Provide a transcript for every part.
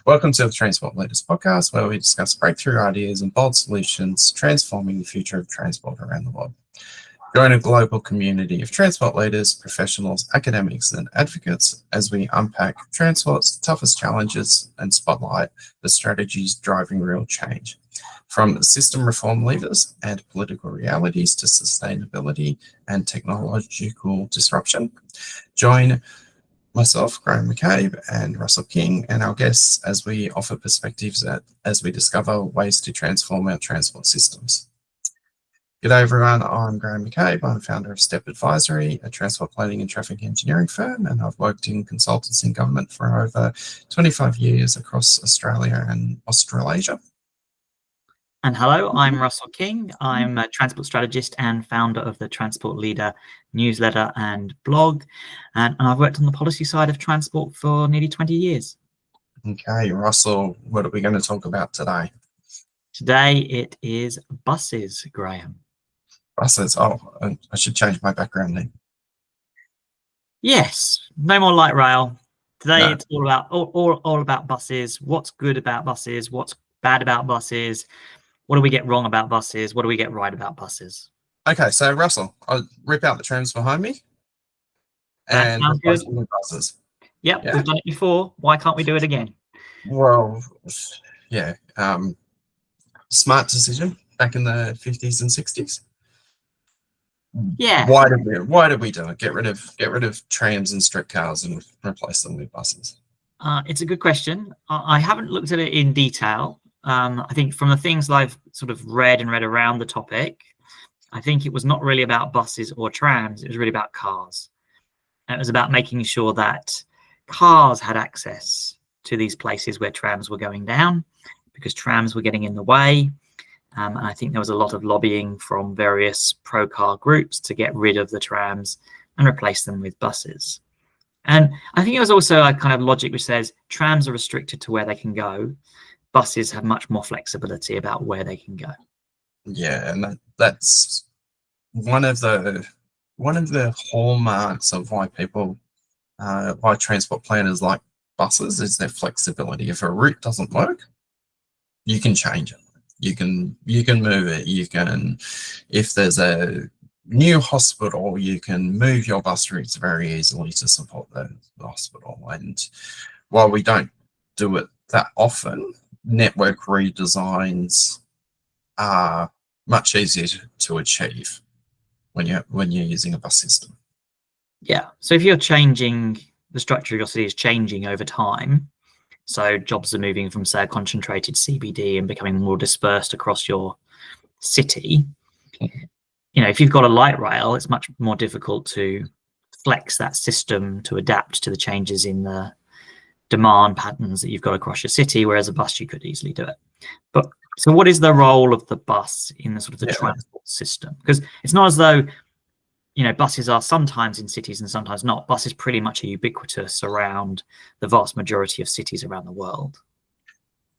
Welcome to the Transport Leaders podcast, where we discuss breakthrough ideas and bold solutions transforming the future of transport around the world. Join a global community of transport leaders, professionals, academics, and advocates as we unpack transport's toughest challenges and spotlight the strategies driving real change. From system reform levers and political realities to sustainability and technological disruption. Join myself, Graham McCabe, and Russell King, and our guests as we offer perspectives as we discover ways to transform our transport systems. G'day everyone, I'm Graham McCabe. I'm founder of Step Advisory, a transport planning and traffic engineering firm, and I've worked in consultancy and government for over 25 years across Australia and Australasia. And hello, I'm Russell King. I'm a transport strategist and founder of the Transport Leader newsletter and blog. And I've worked on the policy side of transport for nearly 20 years. Okay, Russell, what are we going to talk about today? Today it is buses, Graham. Buses. Oh, I should change my background name. Yes, no more light rail. Today it's all about buses. What's good about buses? What's bad about buses? What do we get wrong about buses? What do we get right about buses? Okay, so Russell, I'll rip out the trams behind me and replace them with buses. Yep, yeah. We've done it before. Why can't we do it again? Well, yeah, smart decision back in the 50s and 60s. Yeah. Why did we do it? Get rid of trams and streetcars and replace them with buses. It's a good question. I haven't looked at it in detail. I think from the things I've sort of read around the topic, I think it was not really about buses or trams. It was really about cars. And it was about making sure that cars had access to these places where trams were going down, because trams were getting in the way. And I think there was a lot of lobbying from various pro-car groups to get rid of the trams and replace them with buses. And I think there was also a kind of logic which says trams are restricted to where they can go. Buses have much more flexibility about where they can go. Yeah, and that's one of the hallmarks of why transport planners like buses is their flexibility. If a route doesn't work, you can change it. You can move it. You can, if there's a new hospital, you can move your bus routes very easily to support the hospital. And while we don't do it that often, network redesigns are much easier to achieve when you're using a bus system. Yeah. So if you're changing, the structure of your city is changing over time. So jobs are moving from, say, a concentrated CBD and becoming more dispersed across your city. You know, if you've got a light rail, it's much more difficult to flex that system to adapt to the changes in the demand patterns that you've got across your city, whereas a bus you could easily do it. But so what is the role of the bus in the sort of the transport system? Because it's not as though, you know, buses are sometimes in cities and sometimes not. Buses pretty much are ubiquitous around the vast majority of cities around the world.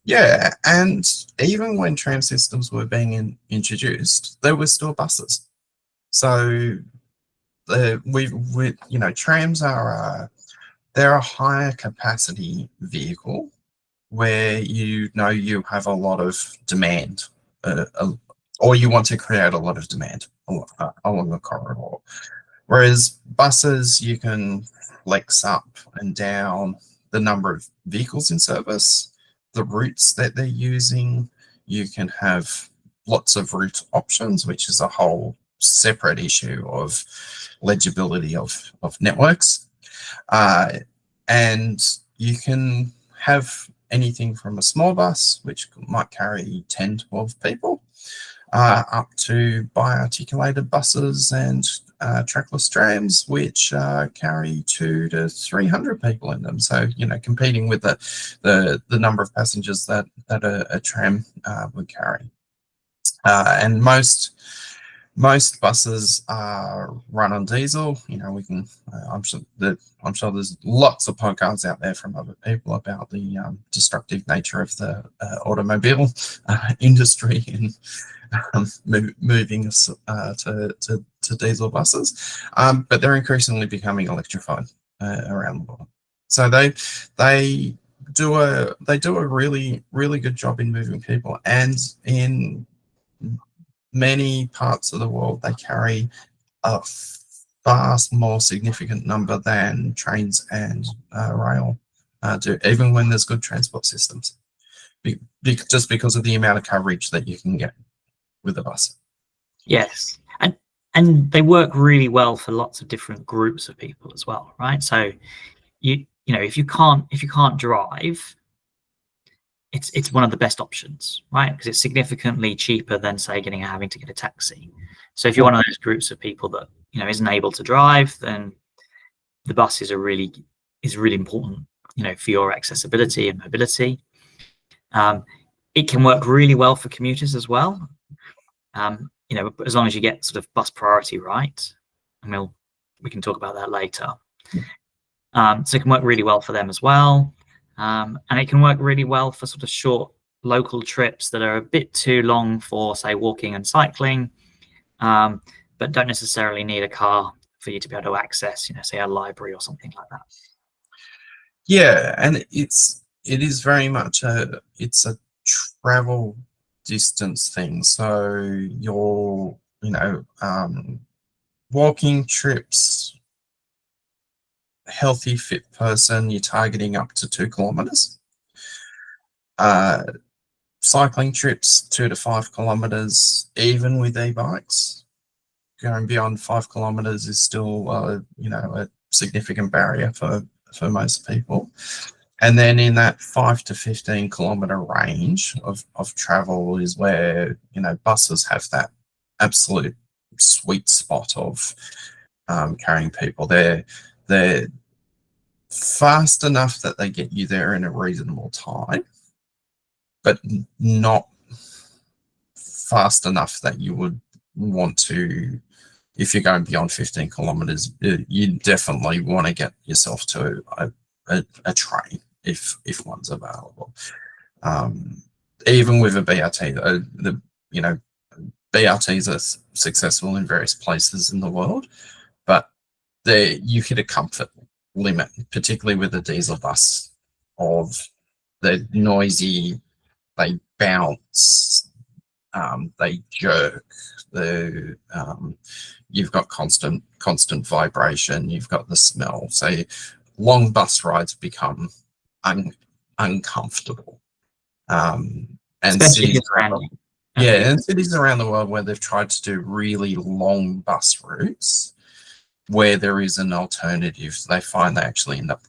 Yeah, and even when tram systems were being introduced, there were still buses. So trams are they're a higher capacity vehicle where you have a lot of demand, or you want to create a lot of demand along the corridor. Whereas buses, you can flex up and down the number of vehicles in service, the routes that they're using. You can have lots of route options, which is a whole separate issue of legibility of networks. And you can have anything from a small bus, which might carry 10, 12 people, up to bi-articulated buses and trackless trams, which carry 200 to 300 people in them. So, you know, competing with the number of passengers that a tram would carry. And most buses are run on diesel. You know, we can. I'm sure there's lots of podcasts out there from other people about the destructive nature of the automobile industry in moving us to diesel buses. But they're increasingly becoming electrified around the world. So do a really good job in moving people, and in many parts of the world they carry a vast more significant number than trains and rail do, even when there's good transport systems, just because of the amount of coverage that you can get with a bus. Yes, and they work really well for lots of different groups of people as well, right? So you know, if you can't drive, it's one of the best options, right? Because it's significantly cheaper than, say, having to get a taxi. So if you're one of those groups of people that, you know, isn't able to drive, then the bus is really important, you know, for your accessibility and mobility. It can work really well for commuters as well. You know, as long as you get sort of bus priority right, and we can talk about that later. So it can work really well for them as well. And it can work really well for sort of short local trips that are a bit too long for, say, walking and cycling, but don't necessarily need a car for you to be able to access, you know, say, a library or something like that. Yeah, and it is very much it's a travel distance thing. So your, you know, walking trips, healthy fit person, you're targeting up to 2 kilometers. Cycling trips 2 to 5 kilometers, even with e-bikes. Going beyond 5 kilometers is still you know, a significant barrier for most people. And then in that 5 to 15 kilometer range of travel is where, you know, buses have that absolute sweet spot of carrying people. They're fast enough that they get you there in a reasonable time, but not fast enough that you would want to, if you're going beyond 15 kilometers, you definitely want to get yourself to a train if one's available. Even with a BRT, you know, BRTs are successful in various places in the world, but you hit a comfort limit, particularly with a diesel bus, of the noisy, they bounce, they jerk, you've got constant vibration, you've got the smell. So long bus rides become uncomfortable. And cities around the world where they've tried to do really long bus routes, where there is an alternative, they find they actually end up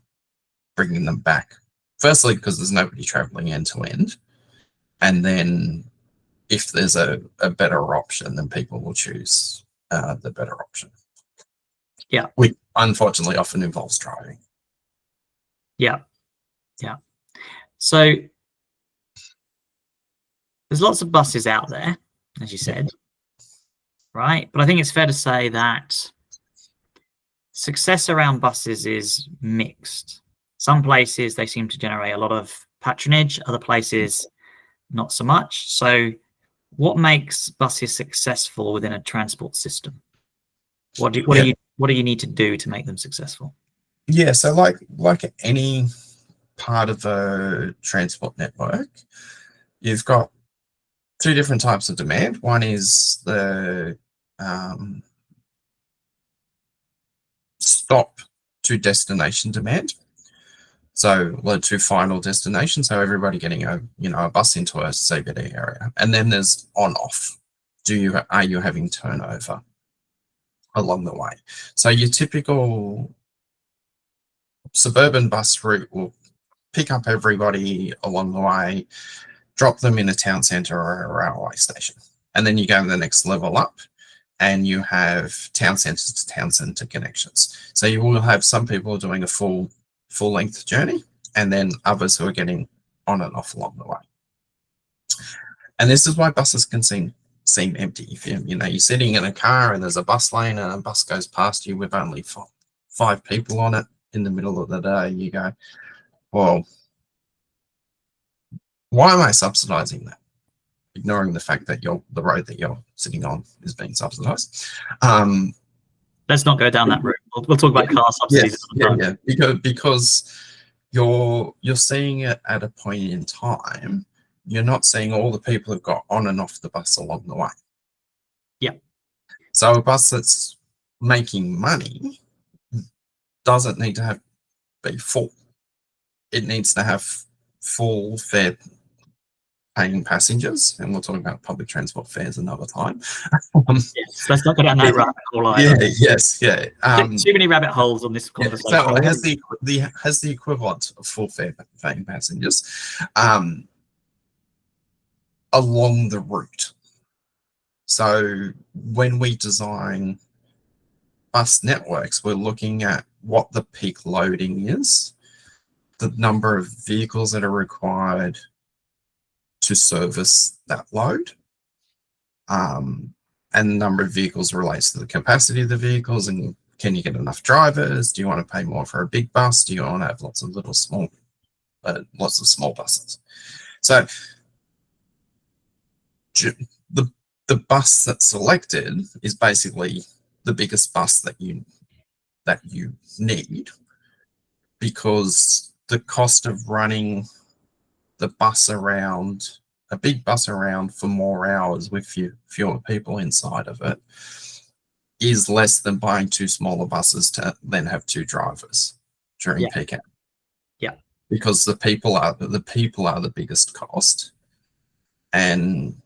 bringing them back. Firstly, because there's nobody traveling end to end, and then if there's a better option, then people will choose the better option. Yeah, which unfortunately often involves driving. Yeah. So there's lots of buses out there, as you said, right? But I think it's fair to say that success around buses is mixed. Some places they seem to generate a lot of patronage, other places not so much. So what makes buses successful within a transport system? What do you need to do to make them successful? Yeah, so like any part of a transport network, you've got 2 different types of demand. One is the stop to destination demand. So to final destination, so everybody getting a bus into a CBD area. And then there's on-off. Are you having turnover along the way? So your typical suburban bus route will pick up everybody along the way, drop them in a town centre or a railway station. And then you go to the next level up and you have town centre to town centre connections. So you will have some people doing a full length journey, and then others who are getting on and off along the way. And this is why buses can seem empty. If you're sitting in a car and there's a bus lane and a bus goes past you with only 5 people on it in the middle of the day, you go, well, why am I subsidising that? Ignoring the fact that the road that you're sitting on is being subsidised. Let's not go down that route. We'll talk about car subsidies. Because you're seeing it at a point in time. You're not seeing all the people who've got on and off the bus along the way. Yeah. So a bus that's making money doesn't need to be full. It needs to have full fare paying passengers, and we'll talk about public transport fares another time. Yes, let's not go down that rabbit hole either. Too many rabbit holes on this conversation. So it has the equivalent of full fare paying passengers along the route. So when we design bus networks, we're looking at what the peak loading is, the number of vehicles that are required to service that load, and the number of vehicles relates to the capacity of the vehicles, and can you get enough drivers? Do you want to pay more for a big bus? Do you want to have lots of small buses? So the bus that's selected is basically the biggest bus that you need, because the cost of running the bus around, a big bus around for more hours with fewer people inside of it, is less than buying two smaller buses to then have two drivers during peak hour. Yeah, because the people are the biggest cost, and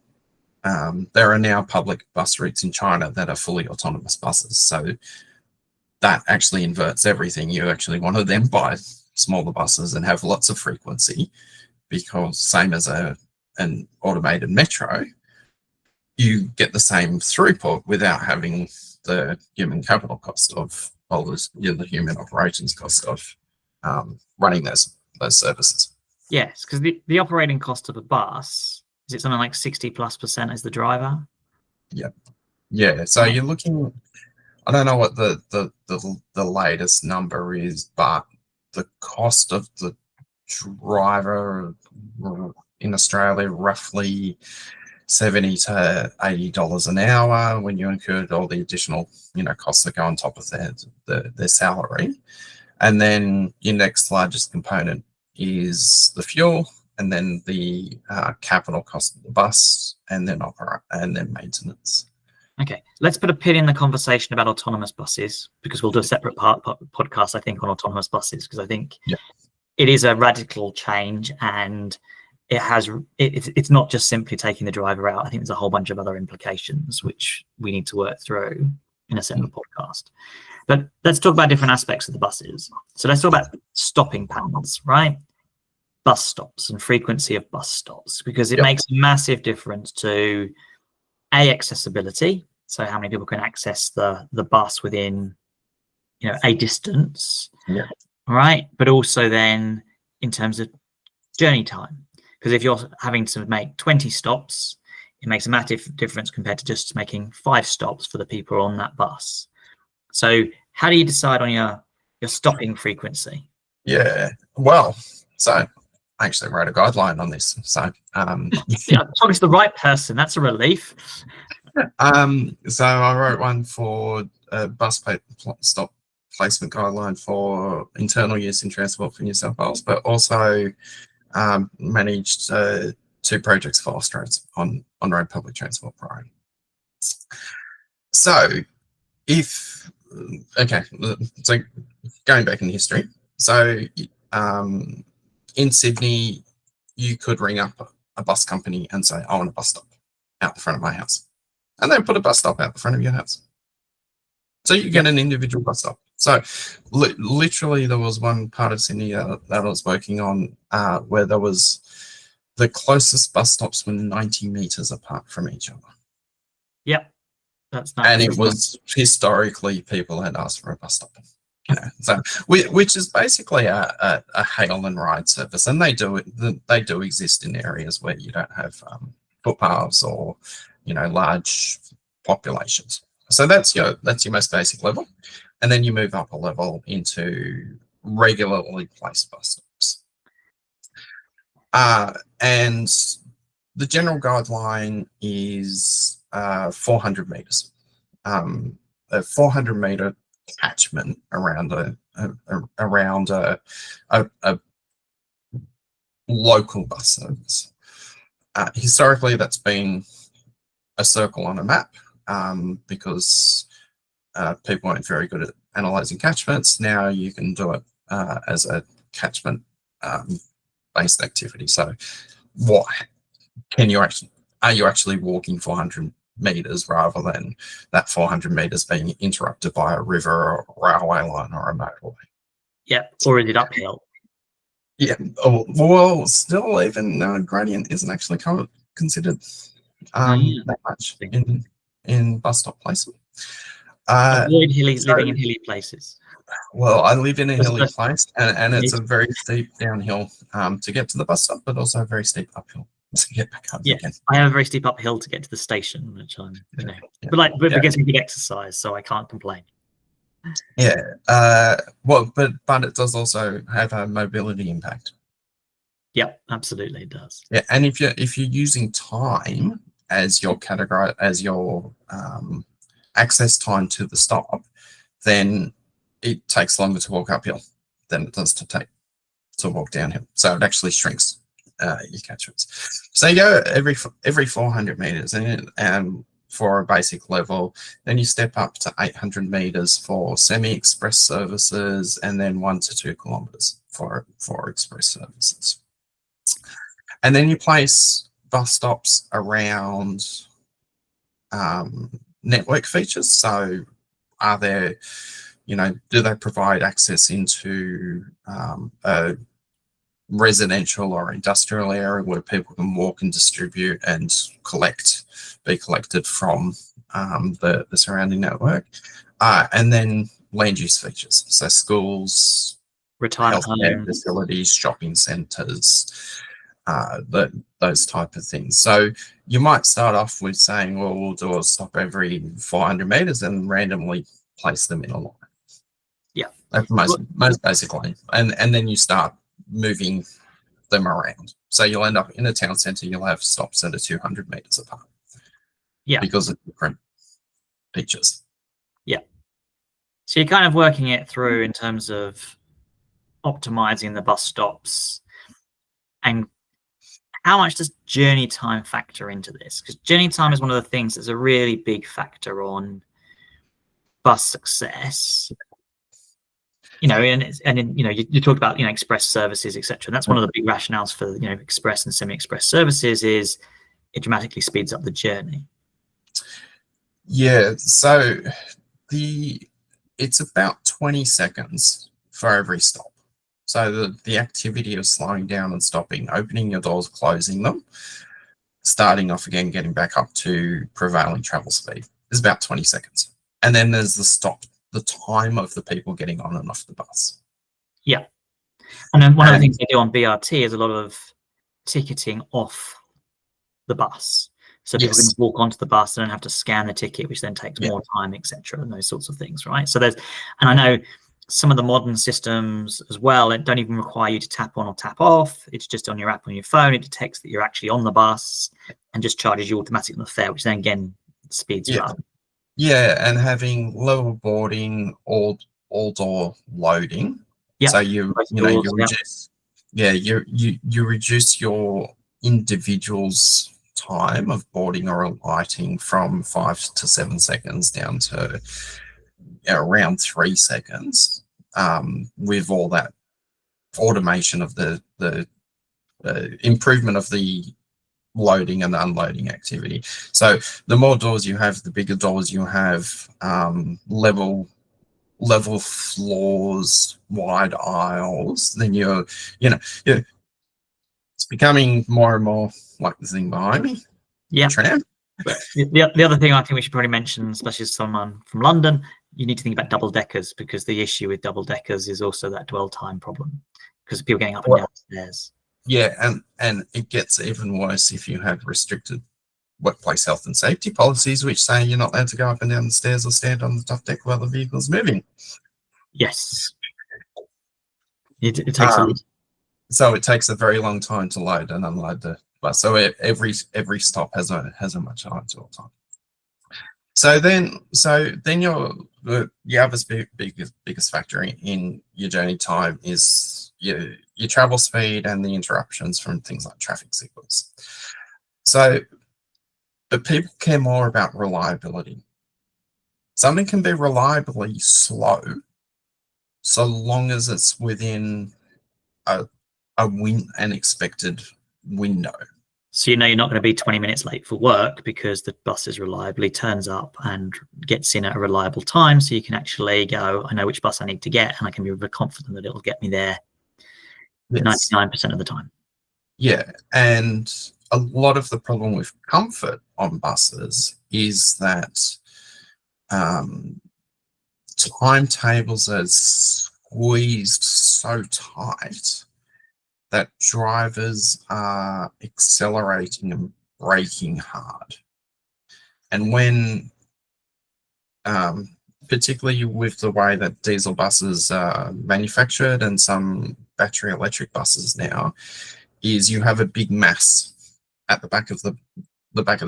there are now public bus routes in China that are fully autonomous buses. So that actually inverts everything. You actually want to then buy smaller buses and have lots of frequency, because same as an automated metro, you get the same throughput without having the human capital cost of the human operations cost of running those services. Yes, because the operating cost of a bus, is it something like 60+% as the driver? Yeah. So you're looking, I don't know what the latest number is, but the cost of the driver in Australia, roughly $70 to $80 an hour, when you include all the additional costs that go on top of their salary. And then your next largest component is the fuel, and then the capital cost of the bus, and then maintenance. Okay, let's put a pin in the conversation about autonomous buses, because we'll do a separate podcast, I think, on autonomous buses, because I think it is a radical change, and it's not just simply taking the driver out. I think there's a whole bunch of other implications which we need to work through in a separate podcast. But let's talk about different aspects of the buses. So let's talk about stopping patterns, right? Bus stops and frequency of bus stops, because it makes a massive difference to accessibility. So how many people can access the bus within a distance, right? But also then in terms of journey time, because if you're having to make 20 stops, it makes a massive difference compared to just making 5 stops for the people on that bus. So how do you decide on your stopping frequency? Yeah, well, so I actually wrote a guideline on this. So I'm talking to the right person. That's a relief. So I wrote one for a bus stop placement guideline for internal use in Transport for New South Wales, but also managed 2 projects for Australians on road public transport priority. So so going back in history, so in Sydney, you could ring up a bus company and say, I want a bus stop out the front of my house, and then put a bus stop out the front of your house. So you get an individual bus stop. So literally there was one part of Sydney that I was working on where there was the closest bus stops were 90 meters apart from each other. Yep. That's nice. And it was historically people had asked for a bus stop. So which is basically a hail and ride service, and they do exist in areas where you don't have footpaths or large populations. So that's your most basic level, and then you move up a level into regularly placed bus stops. And the general guideline is 400 meters. A 400 meter catchment around a local bus service. Historically, that's been a circle on a map because people weren't very good at analysing catchments. Now you can do it as a catchment based activity. So what can you actually, are you actually walking 400 meters rather than that 400 meters being interrupted by a river or a railway line or a motorway? Yeah, or is it uphill? Yeah, well, still even gradient isn't actually considered that much in bus stop placement. Avoid living in hilly places. Well, I live in a hilly place, and it's a very steep downhill to get to the bus stop, but also a very steep uphill to get back up again. I have a very steep uphill to get to the station, which I'm, but it gets me good exercise, so I can't complain. Yeah, well, but it does also have a mobility impact. Yeah, absolutely, it does. Yeah, and if you're using time as your category, as your access time to the stop, then it takes longer to walk uphill than it does to walk downhill. So it actually shrinks your catchments. So you go every 400 meters, and for a basic level, then you step up to 800 meters for semi-express services, and then 1 to 2 kilometers for express services. And then you place bus stops around network features. So are there, do they provide access into a residential or industrial area where people can walk and distribute and be collected from the surrounding network? And then land use features, so schools, retirement healthcare facilities, shopping centres, those type of things. So you might start off with saying, well, we'll do a stop every 400 meters and randomly place them in a line. Yeah, that's most basically, and then you start moving them around. So you'll end up in a town centre, you'll have stops that are 200 meters apart. Yeah, because of different features. Yeah, so you're kind of working it through in terms of optimizing the bus stops. And how much does journey time factor into this? Because journey time is one of the things that's a really big factor on bus success. You talked about express services, etc. And that's one of the big rationales for express and semi-express services is it dramatically speeds up the journey. Yeah, so it's about 20 seconds for every stop. So the activity of slowing down and stopping, opening your doors, closing them, starting off again, getting back up to prevailing travel speed is about 20 seconds. And then there's the time of the people getting on and off the bus. Yeah. And then one of the things they do on BRT is a lot of ticketing off the bus. So people can walk onto the bus and don't have to scan the ticket, which then takes more time, etc., and those sorts of things, right? So and I know some of the modern systems as well, it don't even require you to tap on or tap off. It's just on your app on your phone. It detects that you're actually on the bus and just charges you automatically on the fare, which then again speeds you up. Yeah, and having level boarding, all door loading. Yeah. So you reduce your individual's time of boarding or alighting from 5 to 7 seconds down to around 3 seconds, with all that automation of the improvement of the loading and unloading activity. So the more doors you have, the bigger doors you have, level floors, wide aisles, then it's becoming more and more like the thing behind me. Yeah. Tram. The other thing I think we should probably mention, especially as someone from London, you need to think about double deckers, because the issue with double deckers is also that dwell time problem, because people getting up and down stairs. Yeah, and it gets even worse if you have restricted workplace health and safety policies, which say you're not allowed to go up and down the stairs or stand on the top deck while the vehicle's moving. Yes. It takes so it takes a very long time to load and unload the bus. So every stop has a much higher dwell time. So then the other biggest factor in your journey time is your travel speed and the interruptions from things like traffic signals. So, but people care more about reliability. Something can be reliably slow so long as it's within an expected window. So you know you're not going to be 20 minutes late for work because the bus is reliably turns up and gets in at a reliable time. So you can actually go, I know which bus I need to get, and I can be very confident that it'll get me there 99% of the time. Yeah, and a lot of the problem with comfort on buses is that timetables are squeezed so tight that drivers are accelerating and braking hard. And when, particularly with the way that diesel buses are manufactured and some battery electric buses now, is you have a big mass at the back of the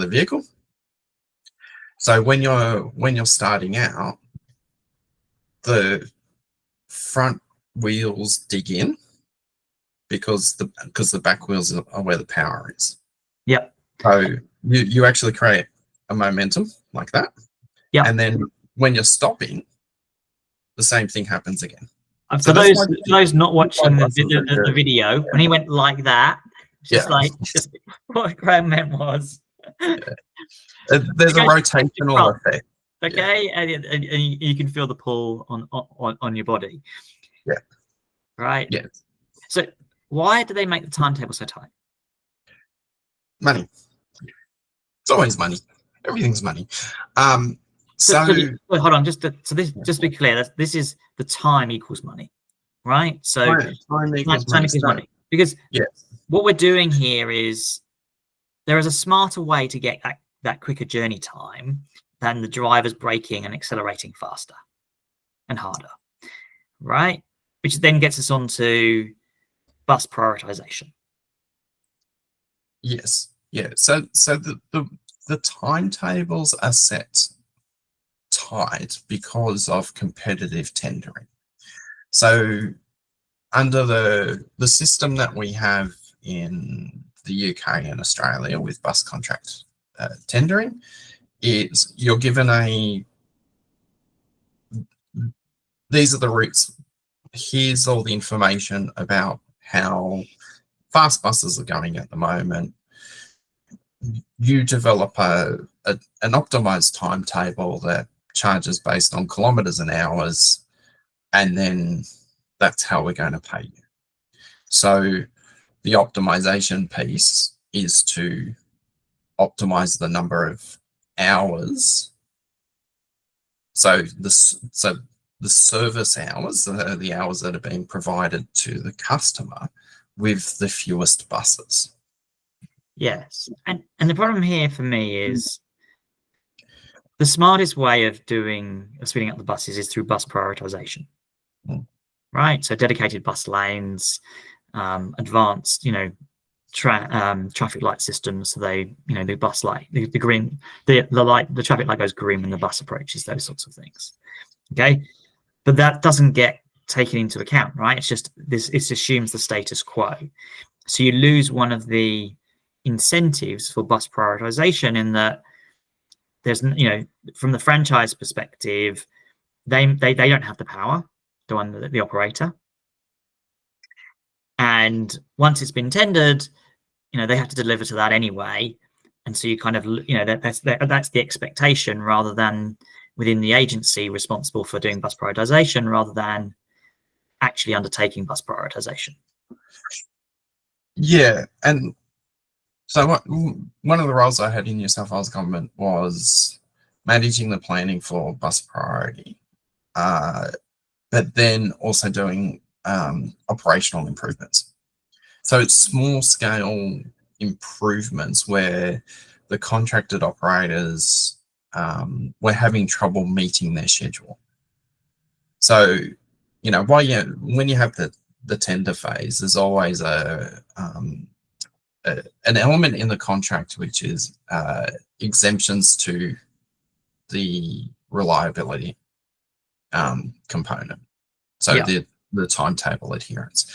vehicle. So when you're starting out, the front wheels dig in because the back wheels are where the power is. Yep. So you actually create a momentum like that. Yeah. And then when you're stopping, the same thing happens again. For those not watching the video, when he went like that, just what Graham meant was there's a rotational effect. Okay, and you can feel the pull on your body. Yeah. Right. Yeah. So why do they make the timetable so tight? Money. It's always money. Everything's money. So hold on, just to be clear, this is the time equals money, right? So time equals money. Because what we're doing here is there is a smarter way to get that quicker journey time than the drivers braking and accelerating faster and harder, right? Which then gets us onto bus prioritization. Yes. Yeah. So the timetables are set tight because of competitive tendering. So under the system that we have in the UK and Australia with bus contract tendering, is you're given these are the routes. Here's all the information about how fast buses are going at the moment. You develop an optimized timetable that charges based on kilometers and hours, and then that's how we're going to pay you. So the optimization piece is to optimize the number of hours. So the service hours, the hours that are being provided to the customer with the fewest buses. Yes, and the problem here for me is the smartest way of speeding up the buses is through bus prioritization, right? So dedicated bus lanes, advanced, traffic light systems. So they, the bus light, the green, the traffic light goes green when the bus approaches. Those sorts of things. Okay, but that doesn't get taken into account, right? It's just this. It assumes the status quo. So you lose one of the incentives for bus prioritization in that there's, from the franchise perspective, they don't have the power to run the operator, and once it's been tendered, they have to deliver to that anyway, and so you kind of, that's the expectation, rather than within the agency responsible for doing bus prioritization, rather than actually undertaking bus prioritization. Yeah, and so one of the roles I had in New South Wales government was managing the planning for bus priority, but then also doing operational improvements. So it's small scale improvements where the contracted operators were having trouble meeting their schedule. So, when you have the tender phase, there's always an element in the contract which is exemptions to the reliability component. So the timetable adherence,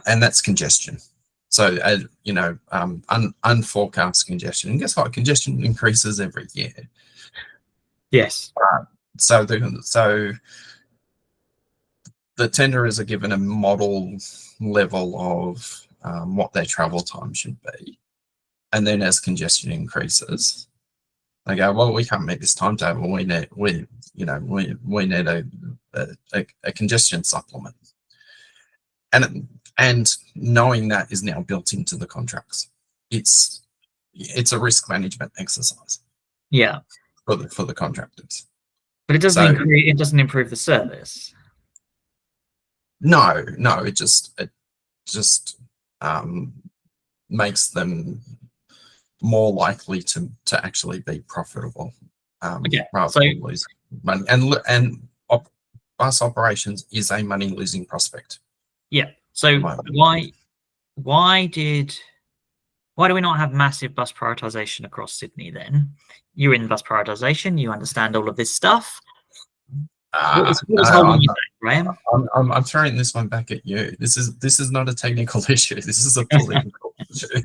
and that's congestion. So, unforecast congestion. And guess what? Congestion increases every year. Yes. So the tenderers are given a model level of what their travel time should be, and then as congestion increases, they go, well, we can't meet this timetable. We need a congestion supplement, and knowing that is now built into the contracts. It's a risk management exercise. Yeah. For the contractors. But it doesn't improve the service. No, it just makes them more likely to actually be profitable. Rather than lose money. And bus operations is a money losing prospect. Yeah. So why do we not have massive bus prioritisation across Sydney then? You're in bus prioritisation, you understand all of this stuff. What is holding you back, Graham? I'm throwing this one back at you. This is not a technical issue. This is a political issue.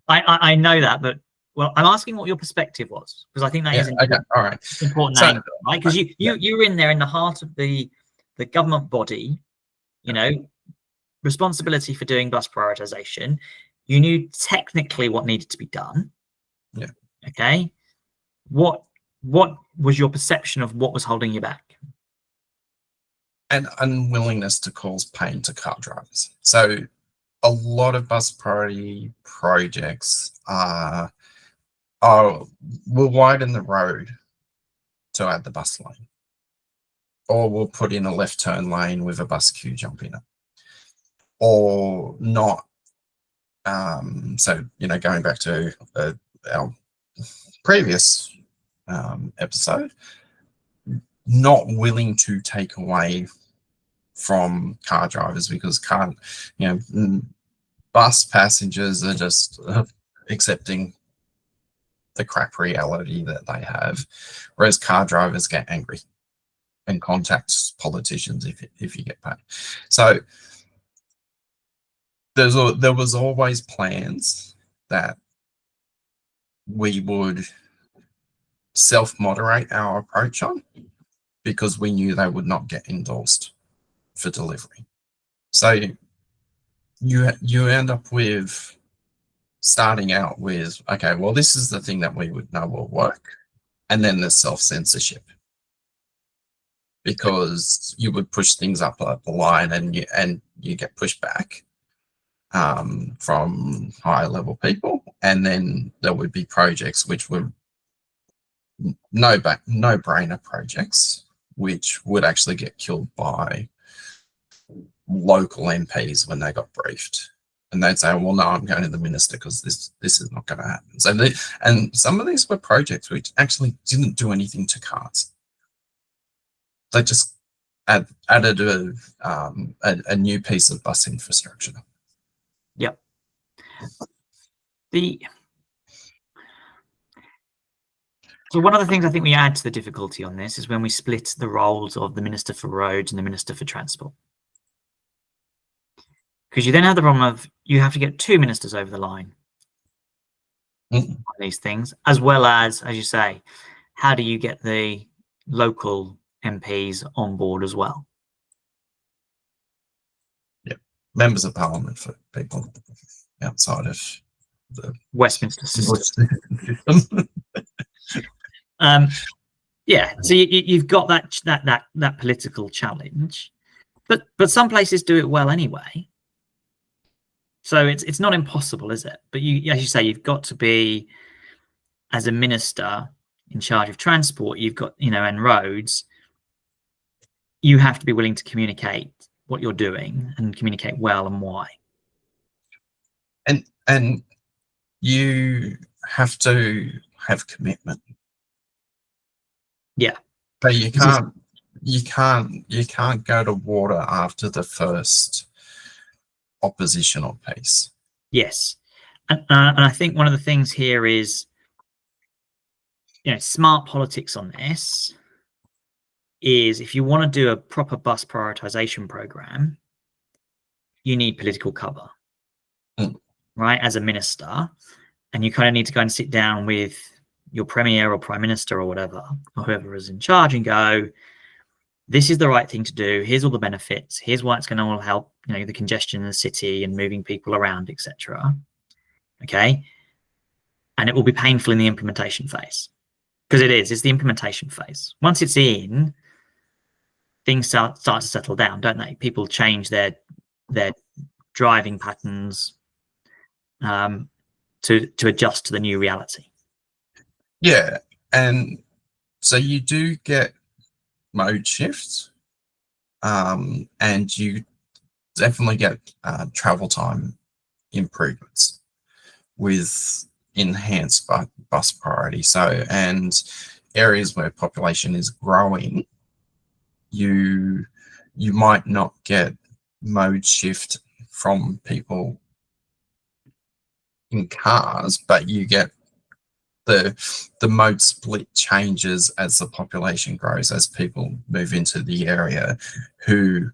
I know that, but I'm asking what your perspective was, because I think that is all right. important angle, right? Because you're in there in the heart of the government body, responsibility for doing bus prioritisation. You knew technically what needed to be done. Yeah. Okay. What was your perception of what was holding you back? An unwillingness to cause pain to car drivers. So a lot of bus priority projects will widen the road to add the bus lane, or we'll put in a left turn lane with a bus queue jump in it, or not. So going back to our previous episode, not willing to take away from car drivers because bus passengers are just accepting the crap reality that they have, whereas car drivers get angry and contact politicians if you get paid. So there was always plans that we would self-moderate our approach on, because we knew they would not get endorsed for delivery. So you end up with starting out with, okay, well, this is the thing that we would know will work, and then there's self-censorship, because you would push things up the line and you get pushback from higher level people, and then there would be projects which were no-brainer projects, which would actually get killed by local MPs when they got briefed, and they'd say, well, no, I'm going to the minister because this is not going to happen. So and some of these were projects which actually didn't do anything to cars. They just added a new piece of bus infrastructure. Yep. So one of the things I think we add to the difficulty on this is when we split the roles of the Minister for Roads and the Minister for Transport. Because you then have the problem of you have to get two ministers over the line on these things, as well as you say, how do you get the local MPs on board as well? Yeah, members of Parliament for people outside of the Westminster system. Yeah, so you've got that political challenge, but some places do it well anyway. So it's not impossible, is it? But as you say, you've got to be, as a minister in charge of transport, you've got and roads, you have to be willing to communicate what you're doing and communicate well and why. And you have to have commitment. Yeah. So you can't go to water after the first oppositional piece. Yes. And I think one of the things here is, smart politics on this is if you want to do a proper bus prioritisation program, you need political cover, right, as a minister. And you kind of need to go and sit down with your premier or prime minister or whatever, or whoever is in charge, and go, this is the right thing to do. Here's all the benefits. Here's why it's going to all help, the congestion in the city and moving people around, etc. Okay. And it will be painful in the implementation phase, because it's the implementation phase. Once it's in, things start to settle down, don't they? People change their driving patterns to adjust to the new reality. Yeah, and so you do get mode shifts, and you definitely get travel time improvements with enhanced bus priority. So, and areas where population is growing, you might not get mode shift from people in cars, but you get the mode split changes as the population grows, as people move into the area who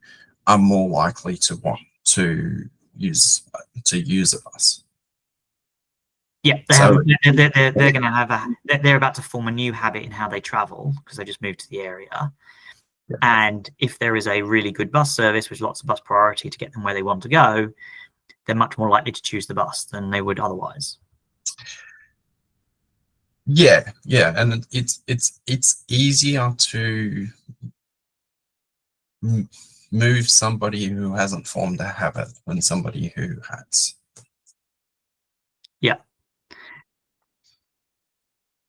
are more likely to want to use a bus. Yeah, they're going to have they're about to form a new habit in how they travel, because they just moved to the area. Yeah. And if there is a really good bus service with lots of bus priority to get them where they want to go, they're much more likely to choose the bus than they would otherwise. Yeah, and it's easier to move somebody who hasn't formed a habit than somebody who has. Yeah.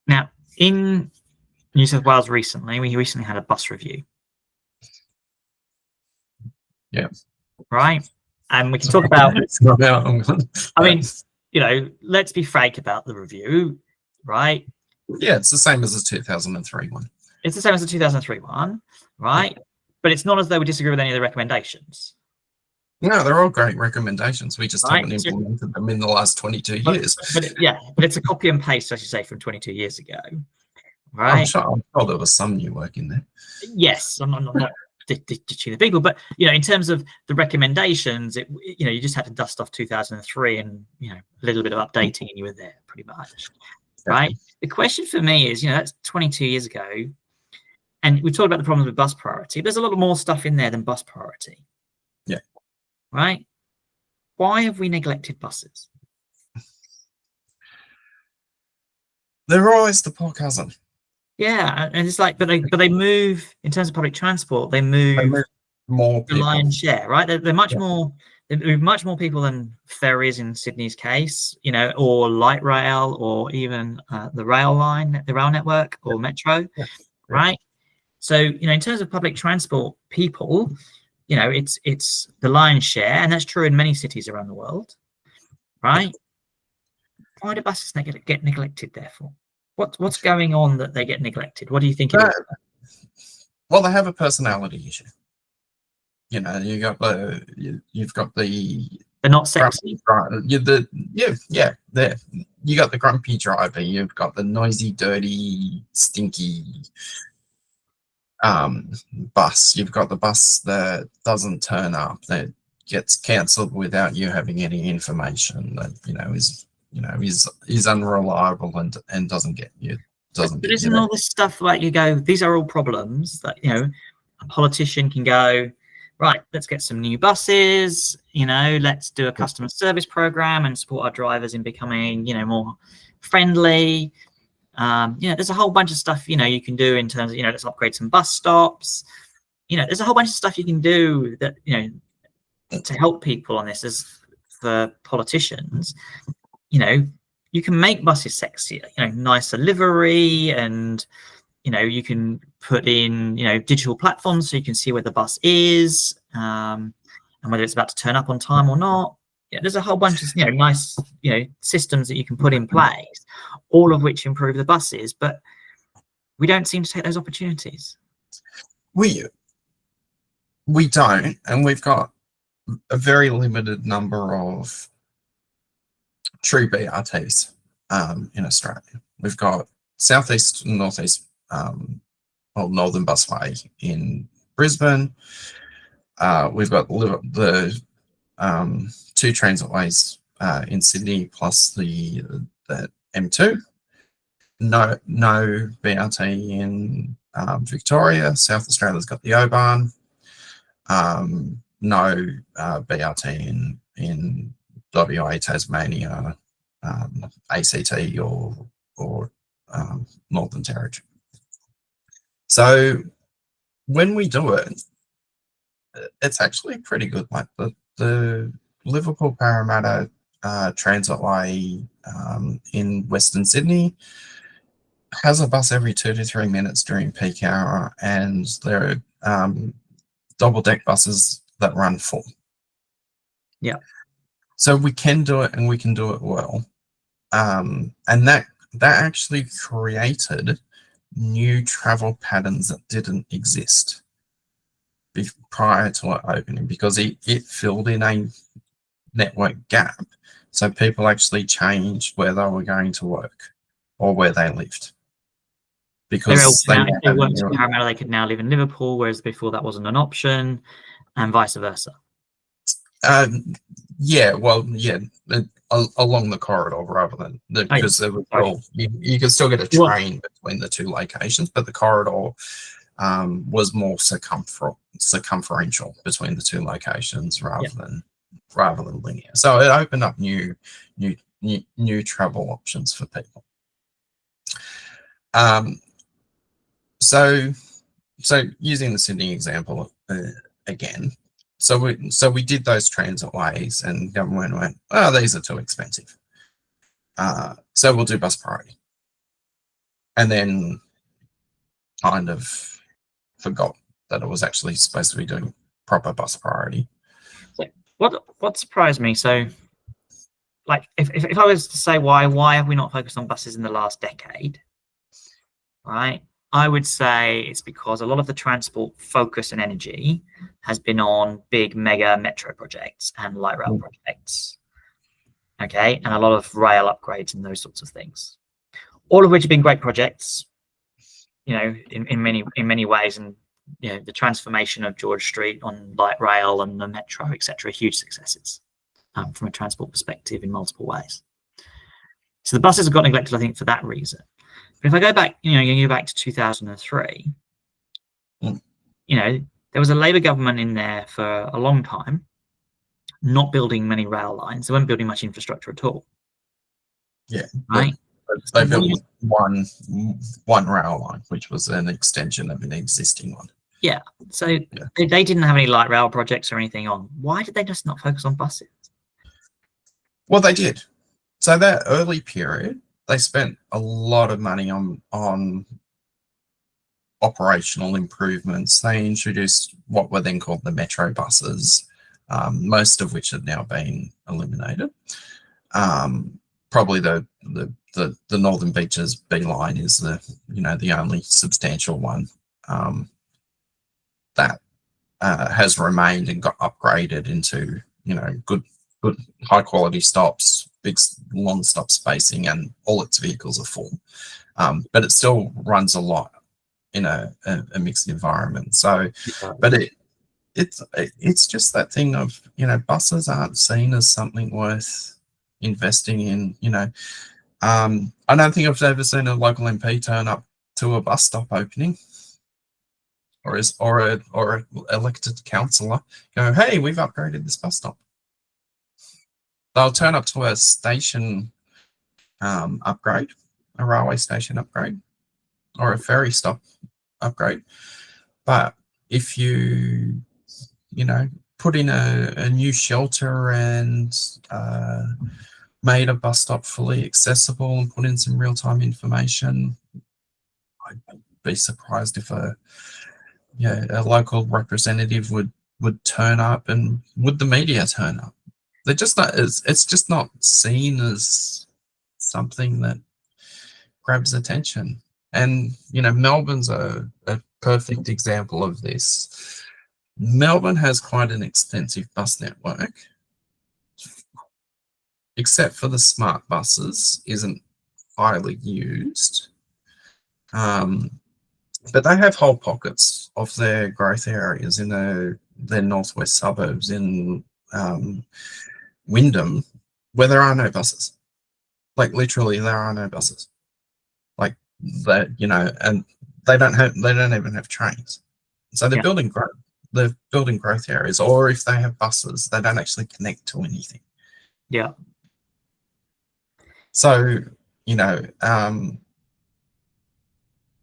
Now, in New South Wales recently, we recently had a bus review. Yeah. Right? And we can talk about... I mean, let's be frank about the review, right? Yeah, it's the same as the 2003 one. It's the same as the 2003 one, right? Yeah. But it's not as though we disagree with any of the recommendations. No, they're all great recommendations. We just haven't implemented them in the last 22 years. But it's a copy and paste, as you say, from 22 years ago, right? I'm sure there was some new work in there. Yes, I'm not ditching the people, but in terms of the recommendations, you just had to dust off 2003 and a little bit of updating, and you were there pretty much, right? The question for me is, that's 22 years ago, and we talked about the problems with bus priority. There's a lot more stuff in there than bus priority. Yeah. Right? Why have we neglected buses? They're always the poor cousin. Yeah, and it's like, but they move in terms of public transport. They move more the lion's share, right? They're much more. They move much more people than ferries in Sydney's case, or light rail, or even the rail network, or metro, right? So in terms of public transport, people, it's the lion's share, and that's true in many cities around the world, right? Why do buses get neglected? Therefore, what's going on that they get neglected? What do you think it is? Well, they have a personality issue. You've got the they're not sexy. You got the grumpy driver. You've got the noisy, dirty, stinky bus. You've got the bus that doesn't turn up, that gets cancelled without you having any information, that is unreliable and doesn't get you. But isn't all this stuff like you go, these are all problems that a politician can go, right, let's get some new buses, let's do a customer service program and support our drivers in becoming more friendly. There's a whole bunch of stuff you can do in terms of let's upgrade some bus stops. There's a whole bunch of stuff you can do that to help people on this. As for politicians, you can make buses sexier, nicer livery, and you can put in digital platforms so you can see where the bus is, and whether it's about to turn up on time or not. There's a whole bunch of nice systems that you can put in place, all of which improve the buses, but we don't seem to take those opportunities. We don't, and we've got a very limited number of true BRTs in Australia. We've got southeast and northeast Northern Busway in Brisbane. We've got the two transitways in Sydney plus the M2. No BRT in Victoria. South Australia's got the Oban. No BRT in WA, Tasmania, ACT or Northern Territory. So when we do it, it's actually pretty good. Like the Liverpool Parramatta transitway in Western Sydney has a bus every 2 to 3 minutes during peak hour, and there are double deck buses that run full. Yeah. So we can do it, and we can do it well. And that actually created new travel patterns that didn't exist prior to it opening, because it filled in a network gap. So people actually changed where they were going to work or where they lived. Because if they worked in Parramatta, they could now live in Liverpool, whereas before that wasn't an option, and vice versa. Along the corridor rather than because you can still get a train between the two locations, but the corridor was more circumferential between the two locations rather than linear. So it opened up new travel options for people. So using the Sydney example again, so we did those transitways, and government went, oh, these are too expensive. So we'll do bus priority, and then kind of forgot that it was actually supposed to be doing proper bus priority. So what surprised me? So, like, if I was to say why have we not focused on buses in the last decade, right? I would say it's because a lot of the transport focus and energy has been on big mega metro projects and light rail projects, okay, and a lot of rail upgrades and those sorts of things, all of which have been great projects, you know, in many ways. And you know, the transformation of George Street on light rail and the metro, etc., huge successes from a transport perspective in multiple ways. So the buses have got neglected, I think, for that reason. But if I go back, you go back to 2003, there was a Labour government in there for a long time, not building many rail lines. They weren't building much infrastructure at all. Yeah, right. They built one rail line, which was an extension of an existing one. Yeah. So they didn't have any light rail projects or anything on. Why did they just not focus on buses? Well, they did. So that early period, they spent a lot of money on operational improvements. They introduced what were then called the metro buses, most of which have now been eliminated. Probably the Northern Beaches B line is the only substantial one that has remained and got upgraded into good high quality stops, big long stop spacing, and all its vehicles are full. But it still runs a lot in a mixed environment. So, but it's just that thing of buses aren't seen as something worth investing in. I don't think I've ever seen a local MP turn up to a bus stop opening, or an elected councillor go, "Hey, we've upgraded this bus stop." They'll turn up to a station upgrade, a railway station upgrade, or a ferry stop upgrade. But if you put in a new shelter and made a bus stop fully accessible and put in some real-time information, I'd be surprised if a local representative would turn up, and would the media turn up? They're just not. It's just not seen as something that grabs attention. And Melbourne's a perfect example of this. Melbourne has quite an extensive bus network, except for the smart buses, isn't highly used. But they have whole pockets of their growth areas in their northwest suburbs in Wyndham where there are no buses. Like literally, there are no buses. Like that, and they don't even have trains. So they're building growth. They're building growth areas, or if they have buses, they don't actually connect to anything. Yeah. So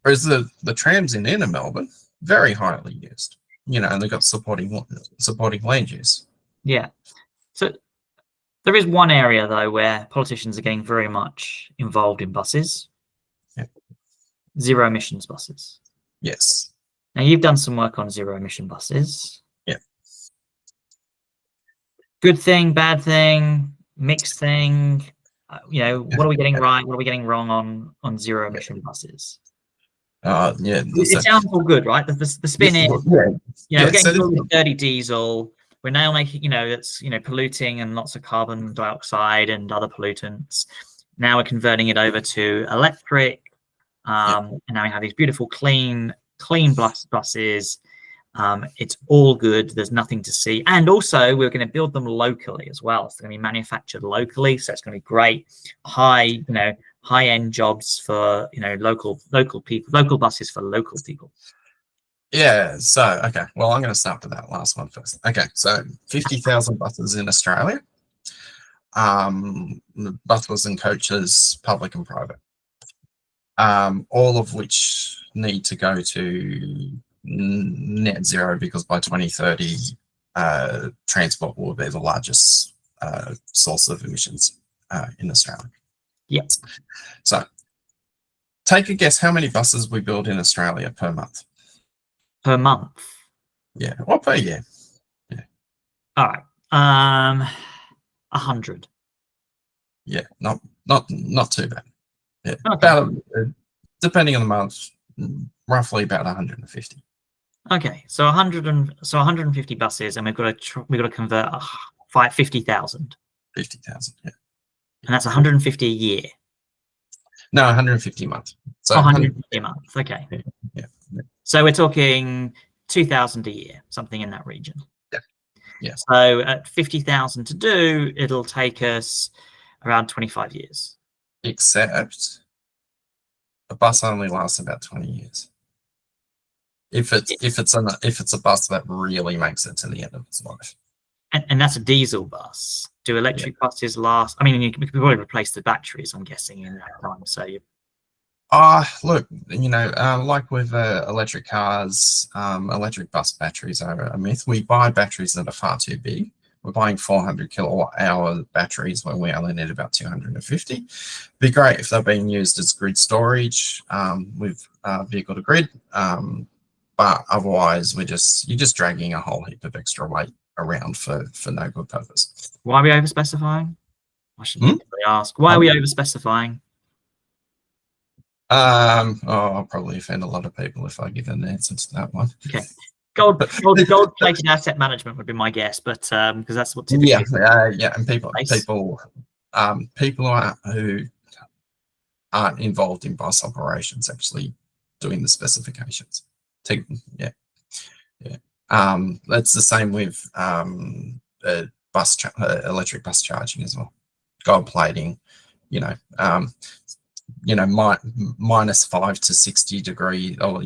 whereas the trams in inner Melbourne, very highly used. And they've got supporting land use. Yeah. So there is one area though where politicians are getting very much involved in buses. Yeah. Zero emissions buses. Yes. Now you've done some work on zero emission buses. Yeah. Good thing, bad thing, mixed thing. What are we getting right? What are we getting wrong on zero emission buses? It sounds all good, right? The spin is, we're getting rid of dirty diesel. We're now making, that's polluting and lots of carbon dioxide and other pollutants. Now we're converting it over to electric, and now we have these beautiful clean buses. It's all good. There's nothing to see, and also we're going to build them locally as well. It's going to be manufactured locally, so it's going to be great. High-end jobs for local people, local buses for local people. Yeah. So okay. Well, I'm going to start with that last one first. Okay. So 50,000 buses in Australia. Buses and coaches, public and private. All of which need to go to net zero because by 2030, transport will be the largest source of emissions in Australia. Yeah. So take a guess how many buses we build in Australia per month. Per month? Yeah, or per year. Yeah. All right. 100. Yeah, not too bad. Yeah, Okay. about depending on the month, roughly about 150. Okay, so 150 buses, and we've got to convert 50,000. 50,000. Yeah. And that's 150 a year. No, 150 a month. So 150 a month. Okay. Yeah. So we're talking 2,000 a year, something in that region. Yeah. Yeah. So at 50,000 to do, it'll take us around 25 years. Except a bus only lasts about 20 years. If it's a bus that really makes it to the end of its life. And that's a diesel bus. Do electric buses last? I mean, you could probably replace the batteries, I'm guessing, in that time. So you. Look, like with electric cars, electric bus batteries are a myth. We buy batteries that are far too big. We're buying 400 kilowatt hour batteries when we only need about 250. Be great if they're being used as grid storage with vehicle to grid. But otherwise, you're just dragging a whole heap of extra weight around for no good purpose. Why are we over-specifying? I should really ask. Why are we over-specifying? I'll probably offend a lot of people if I give an answer to that one. Okay. Gold-plated asset management would be my guess, but because that's what typically. And people who aren't involved in bus operations actually doing the specifications. That's the same with electric bus charging as well. Gold plating, -5 to 60 degree, or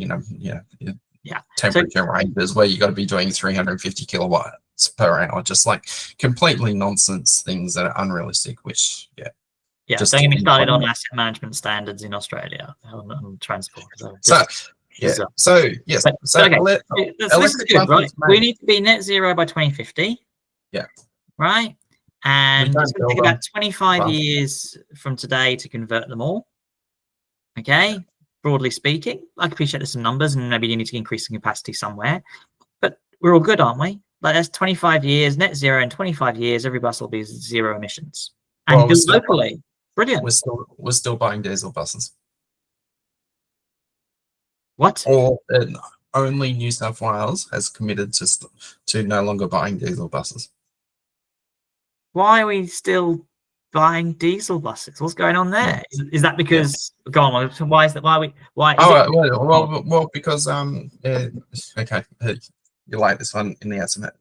temperature ranges where you got to be doing 350 kilowatts per hour, just like completely nonsense things that are unrealistic. Which don't get me started on asset management standards in Australia on transport. Yes. Okay. This is good, right? We need to be net zero by 2050. Yeah. Right? And it's going to take about 25 years from today to convert them all. Okay? Broadly speaking. I appreciate there's some numbers and maybe you need to increase the capacity somewhere. But we're all good, aren't we? Like that's 25 years, net zero in 25 years, every bus will be zero emissions. And built locally. Brilliant. We're still buying diesel buses. What? Or only New South Wales has committed to no longer buying diesel buses. Why are we still buying diesel buses? What's going on there? Is that because go on? Why is that? Why? Well, because okay, you like this one in the estimate.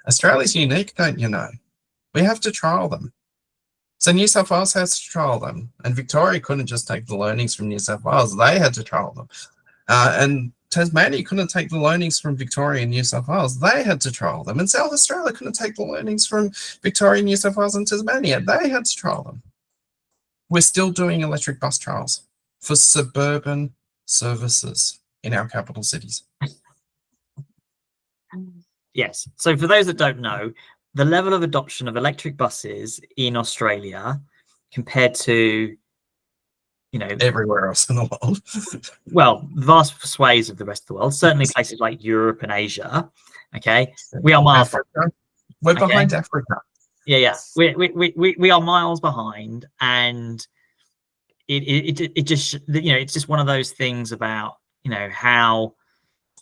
Australia's unique, don't you know? We have to trial them. So New South Wales has to trial them, and Victoria couldn't just take the learnings from New South Wales; they had to trial them. And Tasmania couldn't take the learnings from Victoria and New South Wales; they had to trial them. And South Australia couldn't take the learnings from Victoria, New South Wales, and Tasmania; they had to trial them. We're still doing electric bus trials for suburban services in our capital cities. Yes. So for those that don't know, the level of adoption of electric buses in Australia compared to, everywhere else in the world, well, vast swathes of the rest of the world, certainly places like Europe and Asia. Okay, we are miles. We're behind Africa. Yeah. We are miles behind, and it just it's just one of those things about how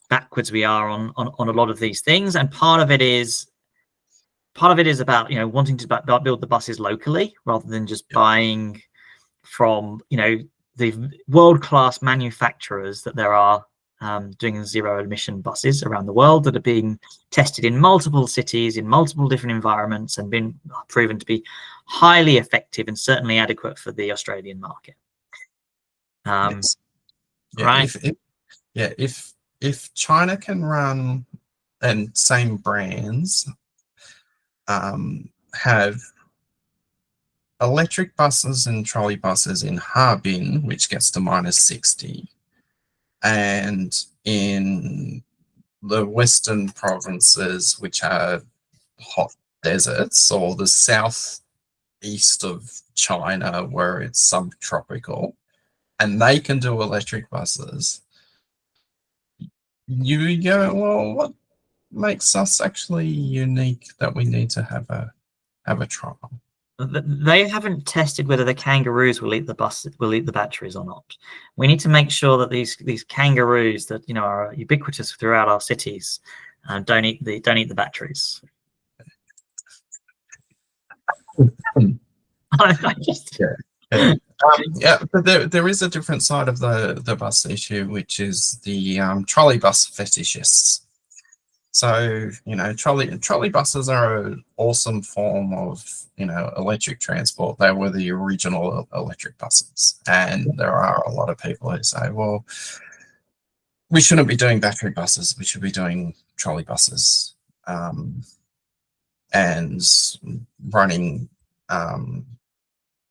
backwards we are on a lot of these things, and part of it is about wanting to build the buses locally rather than just buying from the world-class manufacturers that there are doing zero emission buses around the world that are being tested in multiple cities in multiple different environments and been proven to be highly effective and certainly adequate for the Australian market. Yes. Right. If China can run, and same brands have electric buses and trolley buses in Harbin, which gets to -60, and in the western provinces, which are hot deserts, or the southeast of China where it's subtropical, and they can do electric buses, you go, well, what makes us actually unique that we need to have a trial? They haven't tested whether the kangaroos will eat the batteries or not. We need to make sure that these kangaroos that are ubiquitous throughout our cities don't eat the batteries. But there is a different side of the bus issue, which is the trolley bus fetishists. So trolley buses are an awesome form of electric transport. They were the original electric buses, and there are a lot of people who say, well, we shouldn't be doing battery buses, we should be doing trolley buses, and running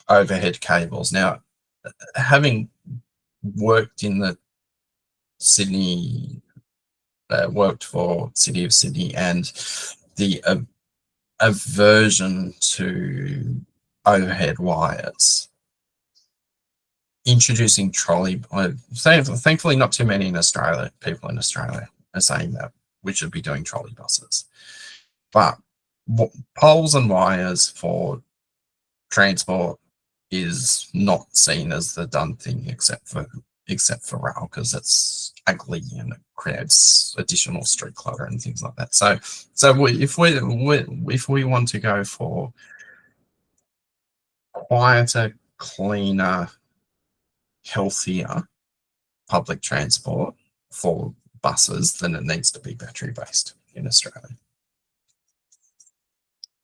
overhead cables. Now, having worked in the Sydney, worked for City of Sydney, and the aversion to overhead wires, introducing trolley, thankfully not too many in Australia, people in Australia are saying that we should be doing trolley buses. But poles and wires for transport is not seen as the done thing, except for rail, because it's ugly and it creates additional street clutter and things like that. So if we want to go for quieter, cleaner, healthier public transport for buses, then it needs to be battery based in Australia.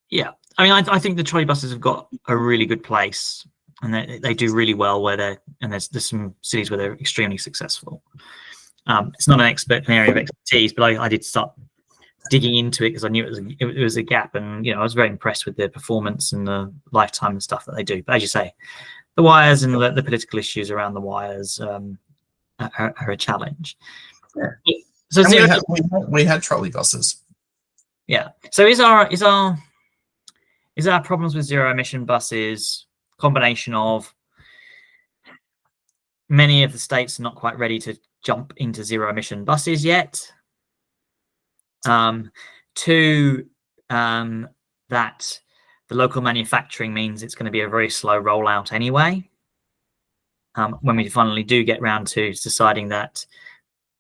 Yeah, I mean, I think the trolley buses have got a really good place, and they do really well there's some cities where they're extremely successful. It's not an area of expertise, but I did start digging into it because I knew it was a gap, and I was very impressed with their performance and the lifetime and stuff that they do. But as you say, the wires and the political issues around the wires are a challenge. Yeah. So we had trolley buses. Yeah. So is our problems with zero emission buses a combination of many of the states are not quite ready to jump into zero emission buses yet? Two, that the local manufacturing means it's going to be a very slow rollout anyway. When we finally do get round to deciding that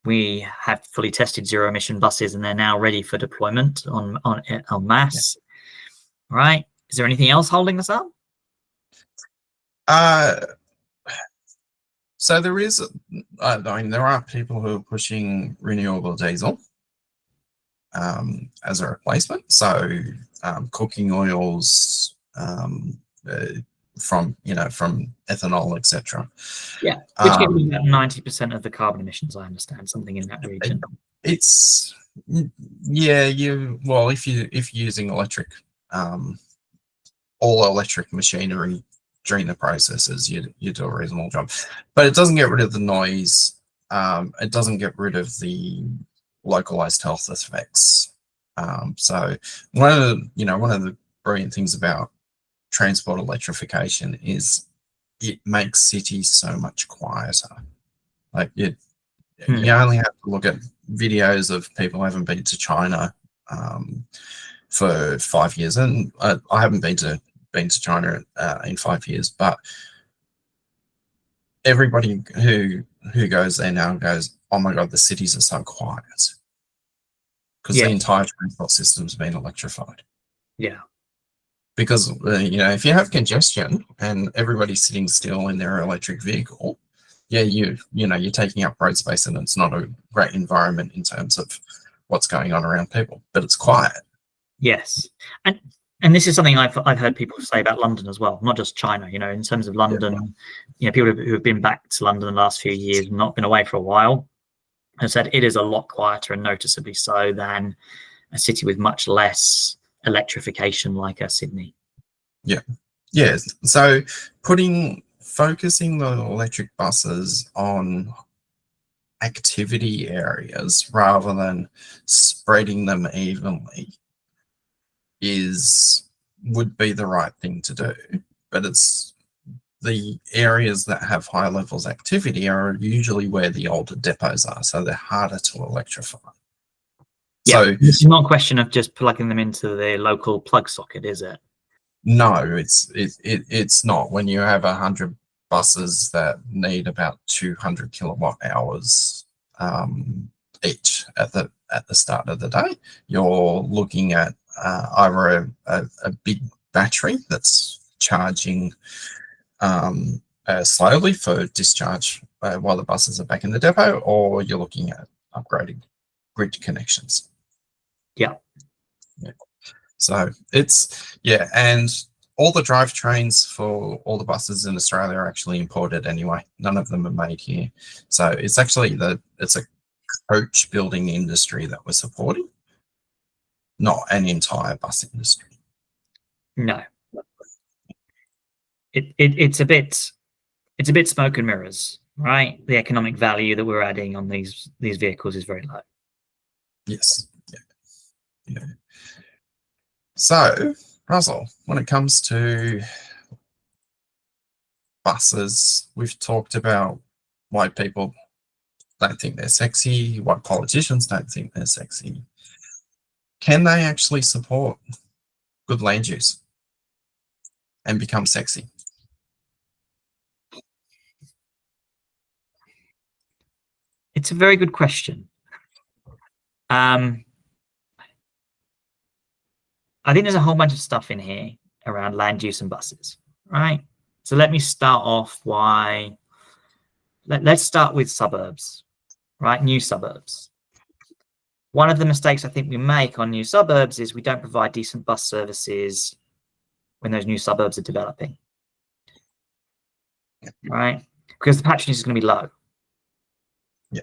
we have fully tested zero emission buses and they're now ready for deployment en masse. Right? Is there anything else holding us up? Uh, so there is, I mean, there are people who are pushing renewable diesel as a replacement. So cooking oils from ethanol, etc. Yeah, which gives you about 90% of the carbon emissions, I understand, something in that region. It's if you're using electric, all electric machinery during the processes, you do a reasonable job, but it doesn't get rid of the noise. It doesn't get rid of the localized health effects. So one of the brilliant things about transport electrification is it makes cities so much quieter. Like you only have to look at videos of people who haven't been to China for 5 years, and I haven't been to China in 5 years, but everybody who goes there now goes, "Oh my God, the cities are so quiet," because the entire transport system's been electrified. Yeah. Because if you have congestion and everybody's sitting still in their electric vehicle, you're taking up road space, and it's not a great environment in terms of what's going on around people, but it's quiet. Yes, and this is something I've heard people say about London as well, not just China. In terms of London, people who have been back to London in the last few years, not been away for a while, have said it is a lot quieter, and noticeably so, than a city with much less electrification like Sydney. Yeah. So focusing the electric buses on activity areas rather than spreading them evenly would be the right thing to do. But it's the areas that have high levels of activity are usually where the older depots are, so they're harder to electrify. Yeah, so it's not a question of just plugging them into the local plug socket, is it? No, it's not. When you have 100 buses that need about 200 kilowatt hours each at the start of the day, you're looking at either a big battery that's charging slowly for discharge while the buses are back in the depot, or you're looking at upgrading grid connections. Yeah. So and all the drivetrains for all the buses in Australia are actually imported anyway. None of them are made here. So it's actually it's a coach building industry that we're supporting, not an entire bus industry. No. It's a bit smoke and mirrors, right? The economic value that we're adding on these vehicles is very low. Yes. Yeah. So, Russell, when it comes to buses, we've talked about why people don't think they're sexy, why politicians don't think they're sexy. Can they actually support good land use and become sexy? It's a very good question. I think there's a whole bunch of stuff in here around land use and buses, right? So let me start off let's start with suburbs, right? New suburbs. One of the mistakes I think we make on new suburbs is we don't provide decent bus services when those new suburbs are developing, right? Because the patronage is going to be low,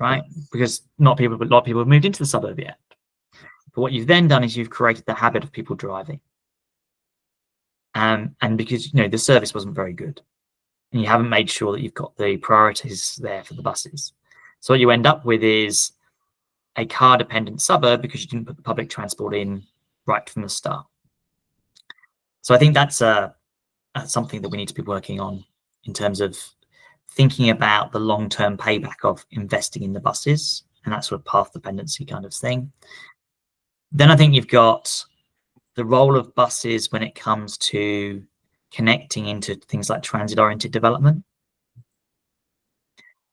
right? Because a lot of people have moved into the suburb yet. But what you've then done is you've created the habit of people driving. And because the service wasn't very good, and you haven't made sure that you've got the priorities there for the buses. So what you end up with is a car-dependent suburb because you didn't put the public transport in right from the start. So I think that's something that we need to be working on in terms of thinking about the long-term payback of investing in the buses and that sort of path dependency kind of thing. Then I think you've got the role of buses when it comes to connecting into things like transit-oriented development.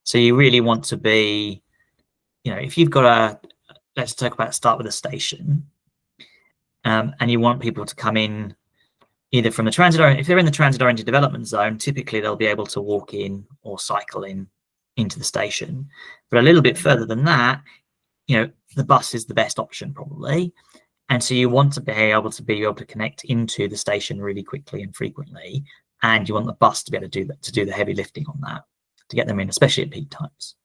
So you really want to be, if you've got start with a station, and you want people to come in either from the transit, or if they're in the transit-oriented development zone, typically they'll be able to walk in or cycle in into the station. But a little bit further than that, the bus is the best option probably. And so you want to be able to connect into the station really quickly and frequently, and you want the bus to be able to do that, to do the heavy lifting on that, to get them in, especially at peak times.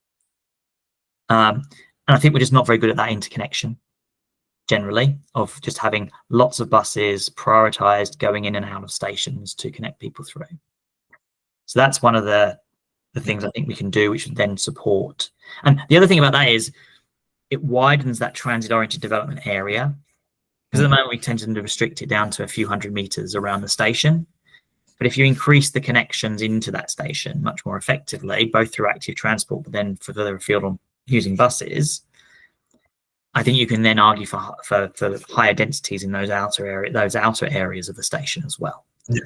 And I think we're just not very good at that interconnection generally, of just having lots of buses prioritized going in and out of stations to connect people through. So that's one of the things I think we can do, which would then support. And the other thing about that is it widens that transit-oriented development area, because at the moment we tend to restrict it down to a few hundred meters around the station. But if you increase the connections into that station much more effectively, both through active transport, but then further afield on using buses, I think you can then argue for higher densities in those outer areas of the station as well. Yeah.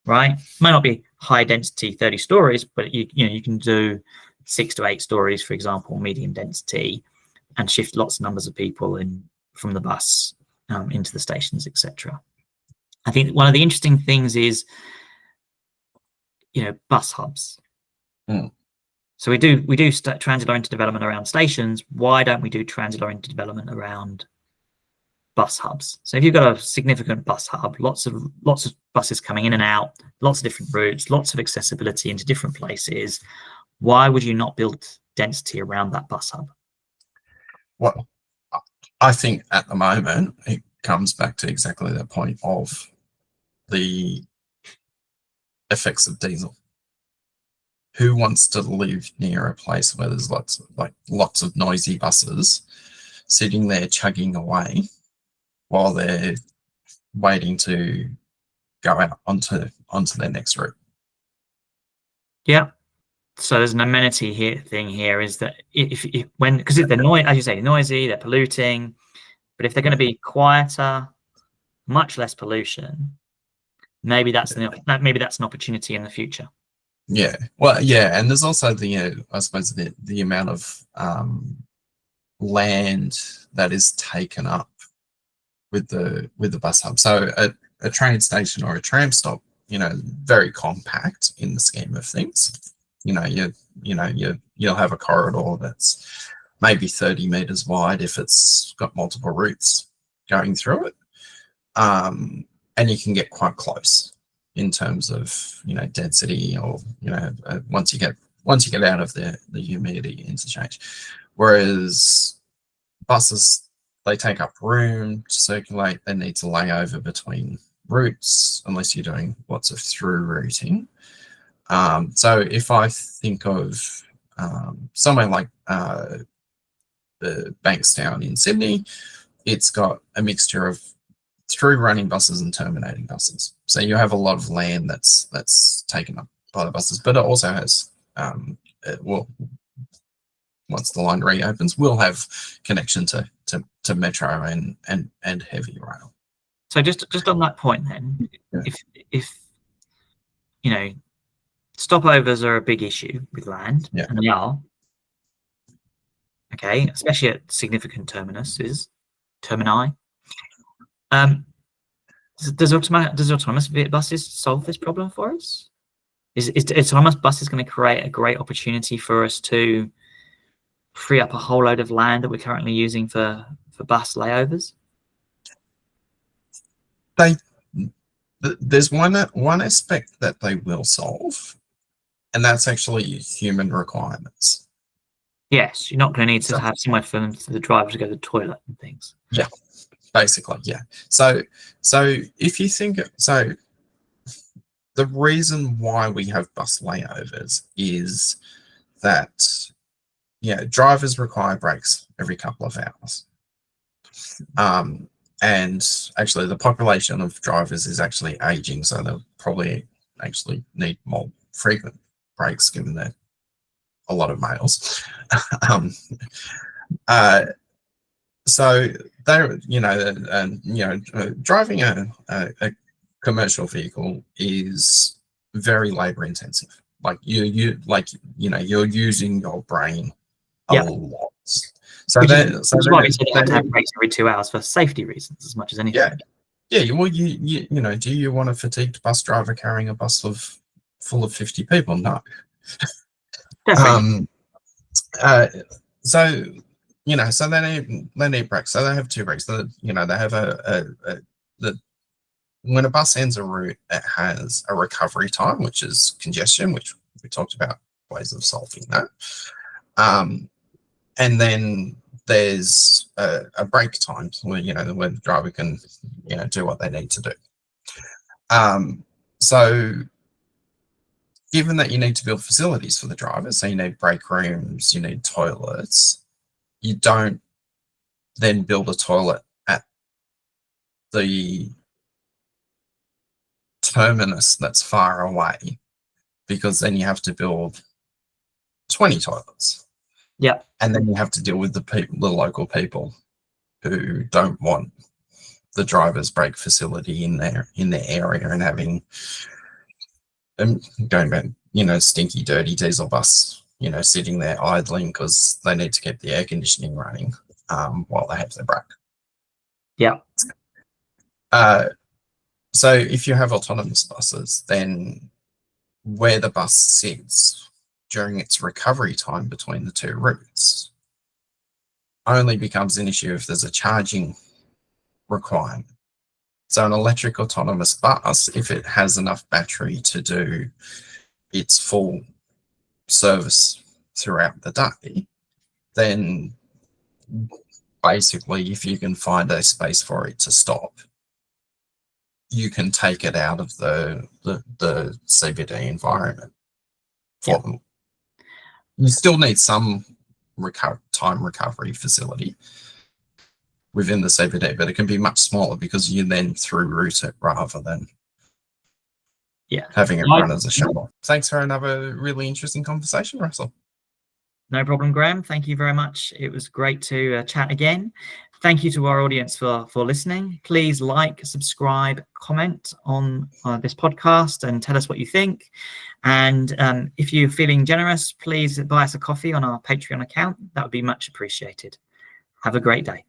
Right? It might not be high density 30 stories, but you can do 6 to 8 stories, for example, medium density, and shift lots of numbers of people in from the bus into the stations, etc. I think one of the interesting things is, bus hubs. So we do transit-oriented development around stations. Why don't we do transit-oriented development around bus hubs? So if you've got a significant bus hub, lots of buses coming in and out, lots of different routes, lots of accessibility into different places, why would you not build density around that bus hub? Well, I think at the moment it comes back to exactly the point of the effects of diesel. Who wants to live near a place where there's lots of noisy buses sitting there chugging away while they're waiting to go out onto their next route? Yeah. So there's an amenity thing here is that because if they're noisy, as you say, noisy, they're polluting, but if they're going to be quieter, much less pollution, maybe that's an opportunity in the future. Yeah, well, yeah, and there's also the I suppose the amount of land that is taken up with the bus hub. So a train station or a tram stop, very compact in the scheme of things. You'll have a corridor that's maybe 30 meters wide if it's got multiple routes going through it, and you can get quite close in terms of density, or once you get out of the humidity interchange. Whereas buses, they take up room to circulate, they need to lay over between routes unless you're doing lots of through routing. So if I think of somewhere like the Bankstown in Sydney, it's got a mixture of through running buses and terminating buses. So you have a lot of land that's taken up by the buses, but it also has, once the line reopens, we'll have connection to metro and heavy rail. So just on that point then, if stopovers are a big issue with land, and they are, okay, especially at significant termini. Does autonomous buses solve this problem for us? Is autonomous buses going to create a great opportunity for us to free up a whole load of land that we're currently using for bus layovers? There's one aspect that they will solve, and that's actually human requirements. Yes, you're not going to need to have somewhere for the driver to go to the toilet and things. Yeah, basically, yeah. So if you think the reason why we have bus layovers is that drivers require breaks every couple of hours. And actually the population of drivers is actually aging, so they'll probably actually need more frequent breaks, given that a lot of males. So they're, driving a commercial vehicle is very labor intensive. Like you're using your brain a lot. So Which is why we said you have to have breaks every 2 hours for safety reasons as much as anything. Yeah, well, you know, do you want a fatigued bus driver carrying a bus full of 50 people? No. Definitely. So, you know, so they need brakes. So they have two brakes. You know, they have the when a bus ends a route, it has a recovery time, which is congestion, which we talked about ways of solving that. And then there's a break time where, you know, where the driver can, you know, do what they need to do. So given that you need to build facilities for the drivers, so you need break rooms, you need toilets, you don't then build a toilet at the terminus that's far away, because then you have to build 20 toilets. Yeah. And then you have to deal with the local people who don't want the driver's break facility in their area, and having going back, you know, stinky, dirty diesel bus, you know, sitting there idling because they need to keep the air conditioning running while they have their break. Yeah. So if you have autonomous buses, then where the bus sits during its recovery time between the two routes only becomes an issue if there's a charging requirement. So an electric autonomous bus, if it has enough battery to do its full service throughout the day, then basically if you can find a space for it to stop, you can take it out of the CBD environment for them. You still need some time recovery facility within the CBD, but it can be much smaller because you then through route it rather than having it run as a shuttle. Thanks for another really interesting conversation, Russell. No problem, Graham. Thank you very much. It was great to chat again. Thank you to our audience for listening. Please like, subscribe, comment on this podcast and tell us what you think. And if you're feeling generous, please buy us a coffee on our Patreon account. That would be much appreciated. Have a great day.